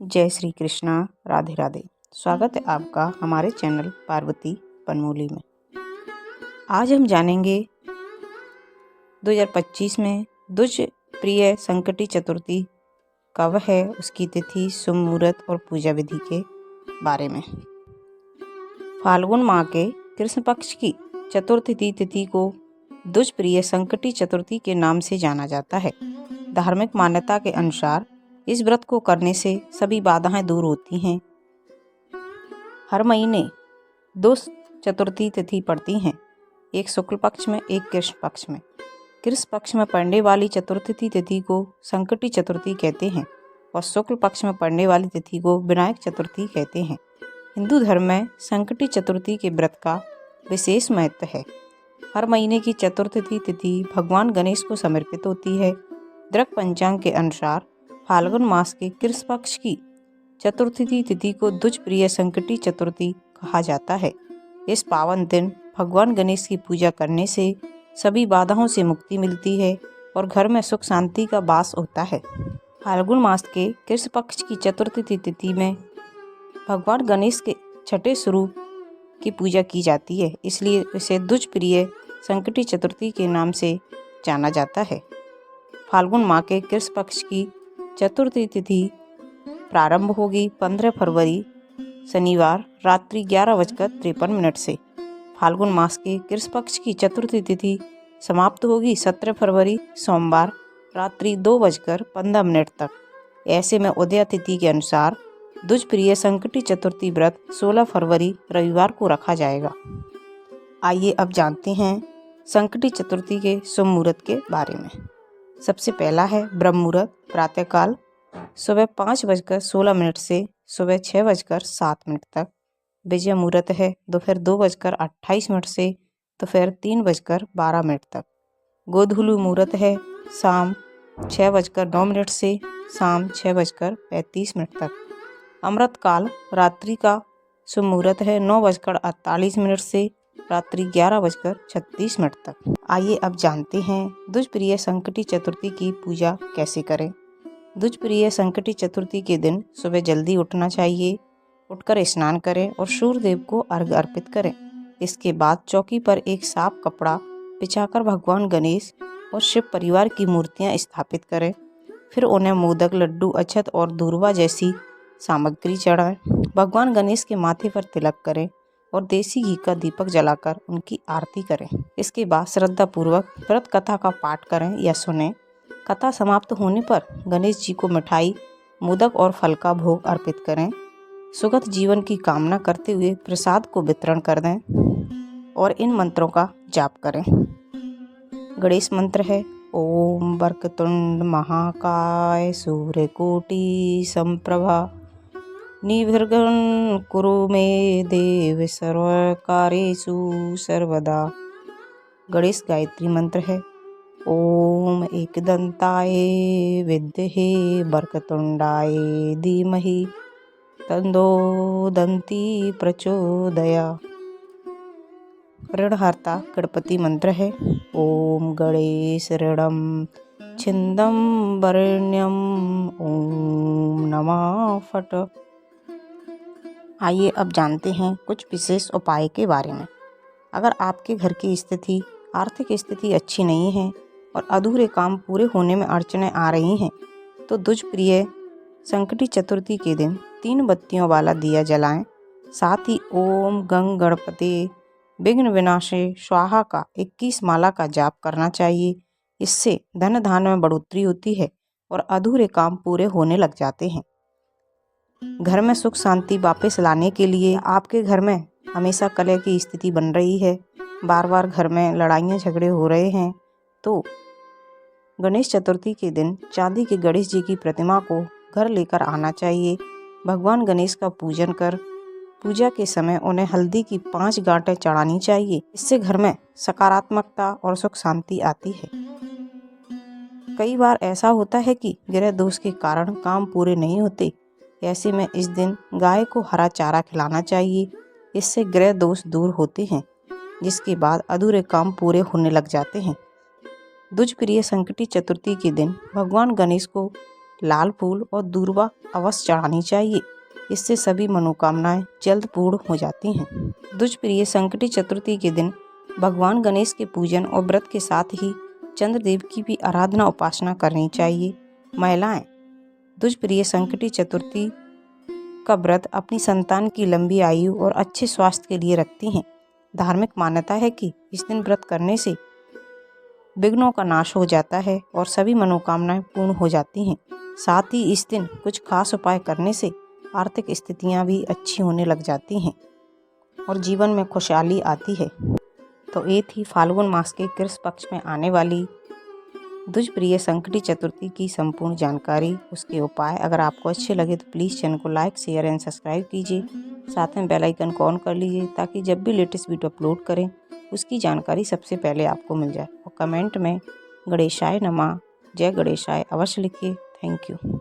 जय श्री कृष्णा। राधे राधे। स्वागत है आपका हमारे चैनल पार्वती पनमोली में। आज हम जानेंगे 2025 में द्विज प्रिय संकटी चतुर्थी कब है, उसकी तिथि, शुभ मुहूर्त और पूजा विधि के बारे में। फाल्गुन माह के कृष्ण पक्ष की चतुर्थी तिथि को द्विज प्रिय संकटी चतुर्थी के नाम से जाना जाता है। धार्मिक मान्यता के अनुसार इस व्रत को करने से सभी बाधाएं दूर होती हैं। हर महीने 2 चतुर्थी तिथि पड़ती हैं, एक शुक्ल पक्ष में, एक कृष्ण पक्ष में। कृष्ण पक्ष में पड़ने वाली चतुर्थी तिथि को संकटी चतुर्थी कहते हैं और शुक्ल पक्ष में पड़ने वाली तिथि को विनायक चतुर्थी कहते हैं। हिंदू धर्म में संकटी चतुर्थी के व्रत का विशेष महत्व है। हर महीने की चतुर्थी तिथि भगवान गणेश को समर्पित होती है। दृक पंचांग के अनुसार फाल्गुन मास के कृष्ण पक्ष की चतुर्थी तिथि को द्विज प्रिय संकटी चतुर्थी कहा जाता है। इस पावन दिन भगवान गणेश की पूजा करने से सभी बाधाओं से मुक्ति मिलती है और घर में सुख शांति का वास होता है। फाल्गुन मास के कृष्ण पक्ष की चतुर्थी तिथि में भगवान गणेश के छठे स्वरूप की पूजा की जाती है, इसलिए इसे द्विज प्रिय संकटी चतुर्थी के नाम से जाना जाता है। फाल्गुन माह के कृष्ण पक्ष की चतुर्थी तिथि प्रारंभ होगी 15 फरवरी शनिवार रात्रि 11:53 से। फाल्गुन मास के कृष्ण पक्ष की चतुर्थी तिथि समाप्त होगी 17 फरवरी सोमवार रात्रि 2:15 तक। ऐसे में उदय तिथि के अनुसार द्विज प्रिय संकटी चतुर्थी व्रत 16 फरवरी रविवार को रखा जाएगा। आइए अब जानते हैं संकटी चतुर्थी के शुभ मुहूर्त के बारे में। सबसे पहला है ब्रह्म मुहूर्त, प्रातःकाल सुबह 5:16 से सुबह 6:07 तक। विजय मुहूर्त है दोपहर 2:28 से दोपहर 3:12 तक। गोधूली मुहूर्त है शाम 6:09 से शाम 6:35 तक। अमृत काल रात्रि का शुभ मुहूर्त है 9:48 से रात्रि 11:36 तक। आइए अब जानते हैं द्विज प्रिय संकटी चतुर्थी की पूजा कैसे करें। द्विज प्रिय संकटी चतुर्थी के दिन सुबह जल्दी उठना चाहिए। उठकर स्नान करें और सूर्य देव को अर्घ्य अर्पित करें। इसके बाद चौकी पर एक साफ कपड़ा बिछाकर भगवान गणेश और शिव परिवार की मूर्तियां स्थापित करें। फिर उन्हें मोदक, लड्डू, अक्षत और दूर्वा जैसी सामग्री चढ़ाएं। भगवान गणेश के माथे पर तिलक करें और देसी घी का दीपक जलाकर उनकी आरती करें। इसके बाद श्रद्धा पूर्वक व्रत कथा का पाठ करें या सुनें। कथा समाप्त होने पर गणेश जी को मिठाई, मोदक और फल का भोग अर्पित करें। सुखद जीवन की कामना करते हुए प्रसाद को वितरण कर दें और इन मंत्रों का जाप करें। गणेश मंत्र है ओम वक्रतुंड महाकाय सूर्यकोटि समप्रभा निर्विघ्नं कुरु मे देव सर्वकार्येषु सर्वदा। गणेश गायत्री मंत्र है ओम एकदंताय विद्महे वक्रतुंडाय धीमहि तन्नो दन्ती प्रचोदयात्। ऋणहर्ता गणपति मंत्र है ओम गणेश ऋणम छिन्दं वरेण्यं ओम नमः फट। आइए अब जानते हैं कुछ विशेष उपाय के बारे में। अगर आपके घर की स्थिति, आर्थिक स्थिति अच्छी नहीं है और अधूरे काम पूरे होने में अड़चनें आ रही हैं, तो द्विज प्रिय संकटी चतुर्थी के दिन 3 बत्तियों वाला दिया जलाएं। साथ ही ओम गंग गणपते विघ्न विनाशे स्वाहा का 21 माला का जाप करना चाहिए। इससे धन धान्य में बढ़ोतरी होती है और अधूरे काम पूरे होने लग जाते हैं। घर में सुख शांति वापस लाने के लिए आपके घर में हमेशा कलह की स्थिति बन रही है, बार बार घर में लड़ाइयाँ झगड़े हो रहे हैं, तो गणेश चतुर्थी के दिन चांदी के गणेश जी की प्रतिमा को घर लेकर आना चाहिए। भगवान गणेश का पूजन कर पूजा के समय उन्हें हल्दी की 5 गांठें चढ़ानी चाहिए। इससे घर में सकारात्मकता और सुख शांति आती है। कई बार ऐसा होता है कि ग्रह दोष के कारण काम पूरे नहीं होते। ऐसे में इस दिन गाय को हरा चारा खिलाना चाहिए। इससे ग्रह दोष दूर होते हैं, जिसके बाद अधूरे काम पूरे होने लग जाते हैं। द्विज प्रिय संकटी चतुर्थी के दिन भगवान गणेश को लाल फूल और दूर्वा अवश्य चढ़ानी चाहिए। इससे सभी मनोकामनाएं जल्द पूर्ण हो जाती हैं। द्विज प्रिय संकटी चतुर्थी के दिन भगवान गणेश के पूजन और व्रत के साथ ही चंद्रदेव की भी आराधना उपासना करनी चाहिए। महिलाएं द्विज प्रिय संकटी चतुर्थी का व्रत अपनी संतान की लंबी आयु और अच्छे स्वास्थ्य के लिए रखती हैं। धार्मिक मान्यता है कि इस दिन व्रत करने से विघ्नों का नाश हो जाता है और सभी मनोकामनाएं पूर्ण हो जाती हैं। साथ ही इस दिन कुछ खास उपाय करने से आर्थिक स्थितियां भी अच्छी होने लग जाती हैं और जीवन में खुशहाली आती है। तो ये थी फाल्गुन मास के कृष्ण पक्ष में आने वाली द्विज प्रिय संकटी चतुर्थी की संपूर्ण जानकारी, उसके उपाय। अगर आपको अच्छे लगे तो प्लीज़ चैनल को लाइक, शेयर एंड सब्सक्राइब कीजिए। साथ में बेल आइकन को ऑन कर लीजिए ताकि जब भी लेटेस्ट वीडियो अपलोड करें उसकी जानकारी सबसे पहले आपको मिल जाए। और कमेंट में गणेशाय नमः, जय गणेशाय अवश्य लिखिए। Thank you.